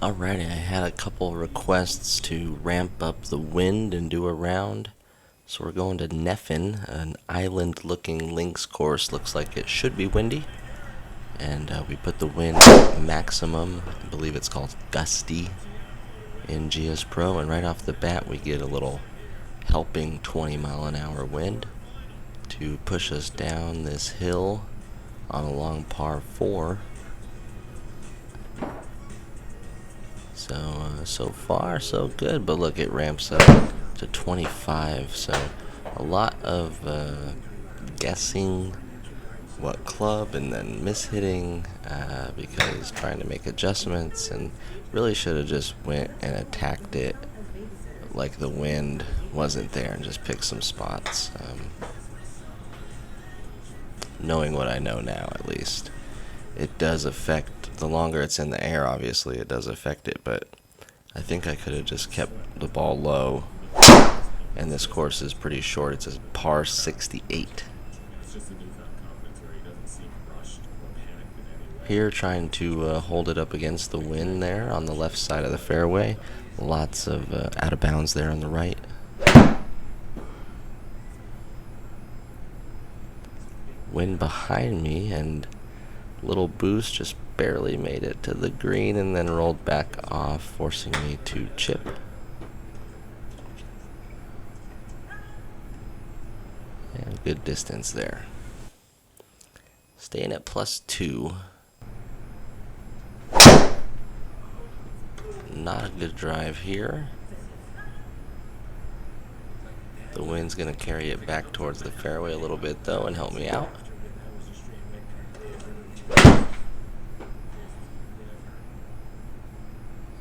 Alrighty, I had a couple requests to ramp up the wind and do a round. So we're going to Nefyn, an island looking links course. Looks like it should be windy. And we put the wind maximum, I believe it's called gusty, in GSPRO. And right off the bat we get a little helping 20-mile-an-hour wind to push us down this hill on a long par 4. So far so good, but look, it ramps up to 25, so a lot of guessing what club and then mishitting because trying to make adjustments, and really should have just went and attacked it like the wind wasn't there and just picked some spots, knowing what I know now. At least it does affect, the longer it's in the air, obviously it does affect it, but I think I could have just kept the ball low. And this course is pretty short. It's a par 68. Here, trying to hold it up against the wind there on the left side of the fairway. Lots of out of bounds there on the right. Wind behind me, and little boost, just barely made it to the green and then rolled back off, forcing me to chip. And good distance there. Staying at +2. Not a good drive here. The wind's going to carry it back towards the fairway a little bit though and help me out.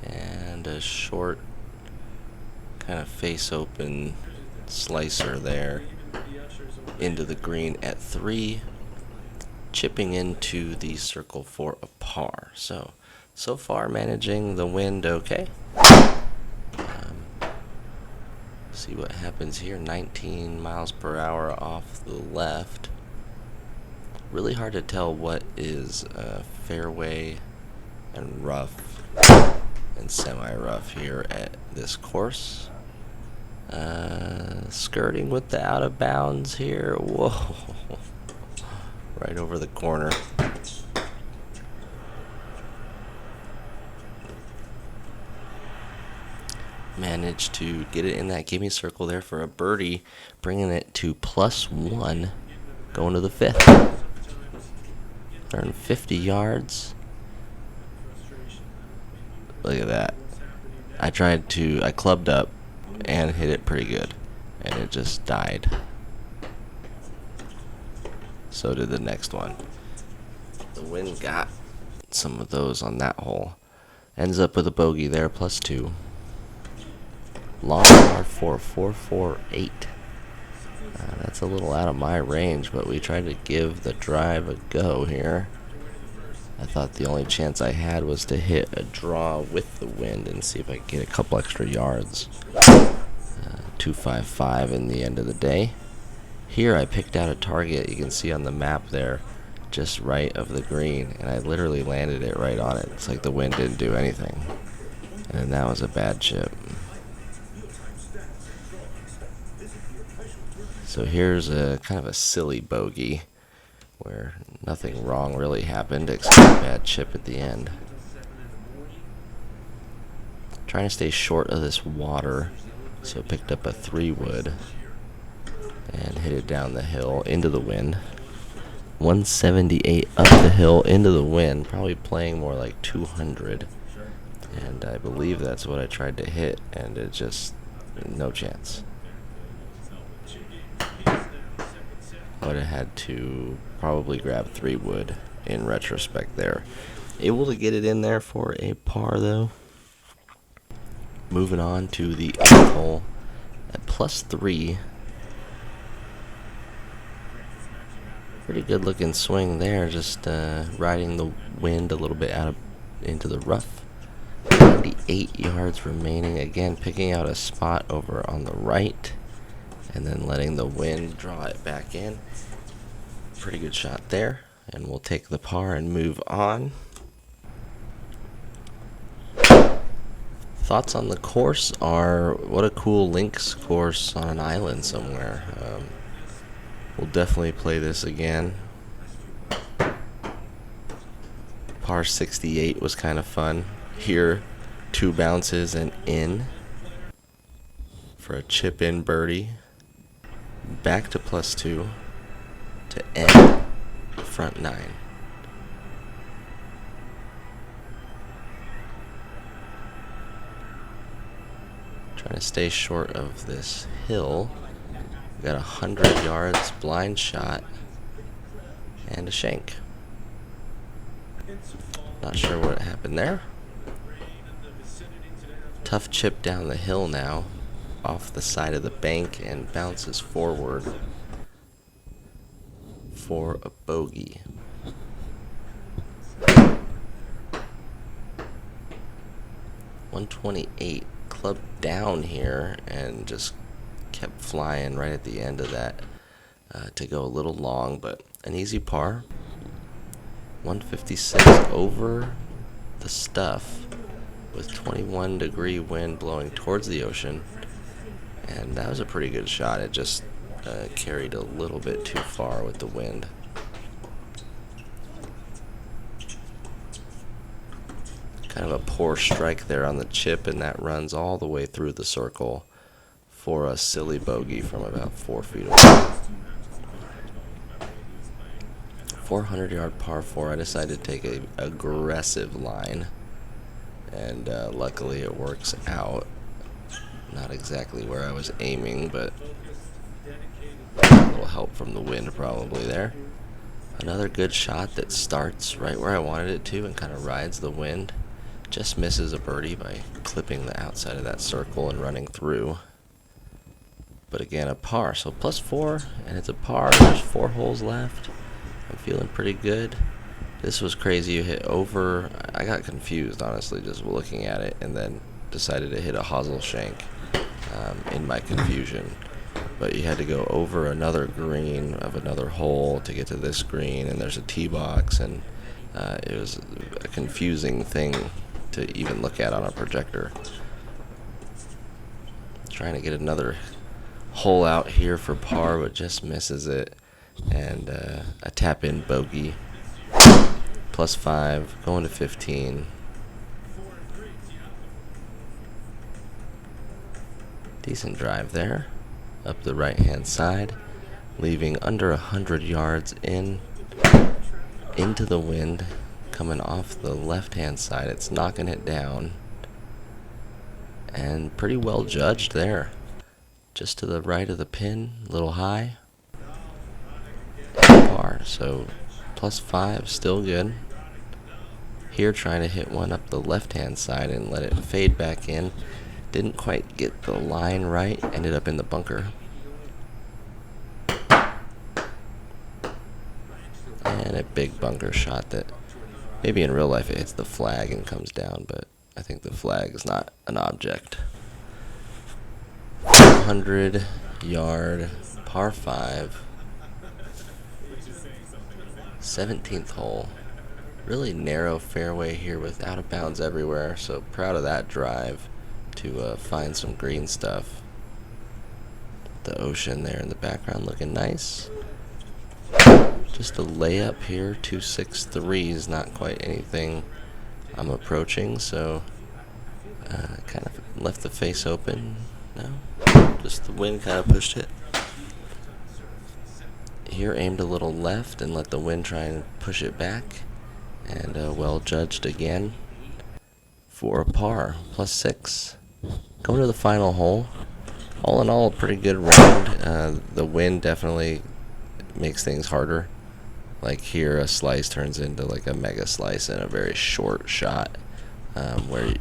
And a short kind of face open slicer there into the green at 3, chipping into the circle for a par. So far managing the wind okay. See what happens here. 19 miles per hour off the left. Really hard to tell what is fairway and rough and semi-rough here at this course. Skirting with the out of bounds here. Whoa. Right over the corner. Managed to get it in that gimme circle there for a birdie, bringing it to +1, going to the 5th. 150 yards. Look at that. I clubbed up and hit it pretty good, and it just died. So did the next one. The wind got some of those on that hole. Ends up with a bogey there, +2. Long par 4, 448. That's a little out of my range, but we tried to give the drive a go here. I thought the only chance I had was to hit a draw with the wind and see if I could get a couple extra yards. 255 in the end of the day. Here I picked out a target, you can see on the map there, just right of the green, and I literally landed it right on it. It's like the wind didn't do anything. And that was a bad chip. So here's a kind of a silly bogey where nothing wrong really happened except a bad chip at the end. Trying to stay short of this water, so I picked up a 3-wood and hit it down the hill into the wind. 178 up the hill into the wind, probably playing more like 200. And I believe that's what I tried to hit, and it just, no chance. I would have had to probably grab 3-wood in retrospect there. Able to get it in there for a par though. Moving on to the 8th hole at +3. Pretty good looking swing there, just riding the wind a little bit into the rough. 98 yards remaining, again picking out a spot over on the right and then letting the wind draw it back in. Pretty good shot there, and we'll take the par and move on. Thoughts on the course are, what a cool links course on an island somewhere. We'll definitely play this again. Par 68 was kind of fun. Here, 2 bounces and in for a chip in birdie. Back to +2 to end front 9. Trying to stay short of this hill. We got 100 yards, blind shot, and a shank. Not sure what happened there. Tough chip down the hill now, off the side of the bank, and bounces forward for a bogey. .128, club down here, and just kept flying right at the end of that to go a little long, but an easy par. 156 over the stuff with 21-degree wind blowing towards the ocean, and that was a pretty good shot. It just carried a little bit too far with the wind. Kind of a poor strike there on the chip, and that runs all the way through the circle for a silly bogey from about 4 feet away. 400-yard par 4. I decided to take a aggressive line, and luckily it works out. Not exactly where I was aiming, but a little help from the wind probably there. Another good shot that starts right where I wanted it to and kind of rides the wind. Just misses a birdie by clipping the outside of that circle and running through. But again, a par. So +4, and it's a par. There's 4 holes left. I'm feeling pretty good. This was crazy. You hit over. I got confused, honestly, just looking at it, and then decided to hit a hosel shank in my confusion. But you had to go over another green of another hole to get to this green, and there's a tee box, and it was a confusing thing to even look at on a projector. Trying to get another hole out here for par, but just misses it. And a tap-in bogey. +5, going to 15. Decent drive there, up the right-hand side, leaving under 100 yards into the wind, coming off the left-hand side. It's knocking it down, and pretty well judged there. Just to the right of the pin, a little high. Par, so +5, still good. Here trying to hit one up the left-hand side and let it fade back in. Didn't quite get the line right, ended up in the bunker. And a big bunker shot that maybe in real life it hits the flag and comes down, but I think the flag is not an object. 100-yard par 5. 17th hole. Really narrow fairway here with out of bounds everywhere, so proud of that drive to find some green stuff. The ocean there in the background looking nice. Just a layup here, 263 is not quite anything I'm approaching, so kind of left the face open. No, just the wind kind of pushed it. Here aimed a little left and let the wind try and push it back, and well judged again for a par, +6. Going to the final hole. All in all, a pretty good round. The wind definitely makes things harder. Like here, a slice turns into like a mega slice in a very short shot, where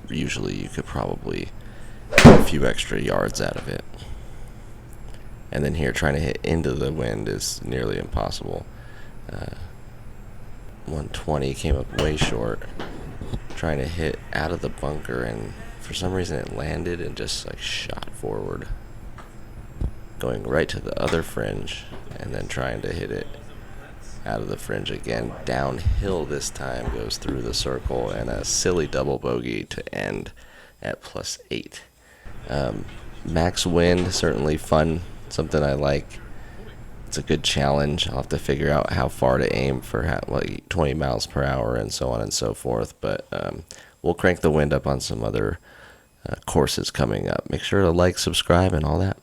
usually you could probably get a few extra yards out of it. And then here, trying to hit into the wind is nearly impossible. 120 came up way short. Trying to hit out of the bunker, and for some reason it landed and just like shot forward. Going right to the other fringe, and then trying to hit it out of the fringe again. Downhill this time, goes through the circle, and a silly double bogey to end at +8. Max wind, certainly fun, something I like. It's a good challenge. I'll have to figure out how far to aim for, like 20 miles per hour and so on and so forth. But we'll crank the wind up on some other courses coming up. Make sure to like, subscribe, and all that.